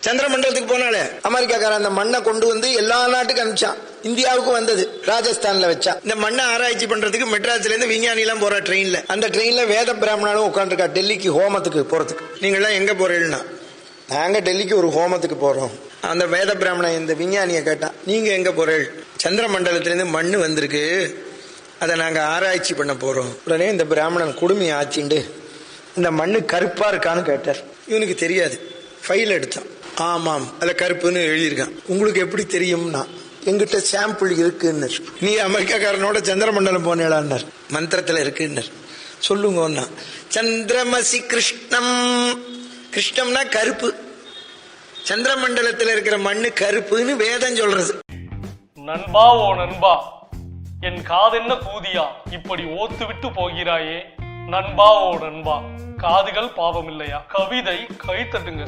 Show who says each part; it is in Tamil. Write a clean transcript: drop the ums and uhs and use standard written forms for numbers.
Speaker 1: சந்திர மண்டலத்துக்கு போனாலே அமெரிக்காக்காரன் அந்த மண்ணை கொண்டு வந்து எல்லா நாட்டுக்கும் அனுப்பிச்சான். இந்தியாவுக்கு வந்தது ராஜஸ்தான்ல வச்சா. இந்த மண்ணை ஆராய்ச்சி பண்றதுக்கு மெட்ராஸ்ல இருந்து விஞ்ஞானி எல்லாம் போற ட்ரெயின்ல, அந்த ட்ரெயின்ல வேத பிராமணனும் உட்காந்துருக்கா டெல்லிக்கு ஹோமத்துக்கு போறதுக்கு. நீங்க எல்லாம் எங்க போறீங்கன்னா, நாங்க டெல்லிக்கு ஒரு ஹோமத்துக்கு போறோம். அந்த வேத பிராமணன் இந்த விஞ்ஞானிய கேட்டா, நீங்க எங்க போறீள்? சந்திர மண்டலத்திலிருந்து மண்ணு வந்திருக்கு, அதை நாங்க ஆராய்ச்சி பண்ண போறோம். உடனே இந்த பிராமணன் குடுமி ஆச்சிண்டு இந்த மண்ணு கருப்பா இருக்கான்னு கேட்டார். இவனுக்கு தெரியாது. ஃபைல் எடுத்தான். ஆமாம், அதுல கருப்புன்னு எழுதியிருக்கான். உங்களுக்கு எப்படி தெரியும்னா, எங்கிட்ட சாம்பிள் இருக்குன்னு. நீ அமெரிக்காக்காரனோட சந்திர மண்டலம் போனேடான்னார். மந்திரத்துல இருக்குன்னார். சொல்லுங்க. சந்திரமசி கிருஷ்ணம். கிருஷ்ணம்னா கருப்பு. சந்திர மண்டலத்தில் இருக்கிற மண்ணு கருப்புன்னு வேதம் சொல்றது.
Speaker 2: நண்பா, ஓ நண்பா, என் காதென்ன கூதியா இப்படி ஓத்து விட்டு போகிறாயே. நண்பா, ஓ நண்பா, காதுகள் பாவம் இல்லையா? கவிதை கை தட்டுங்க.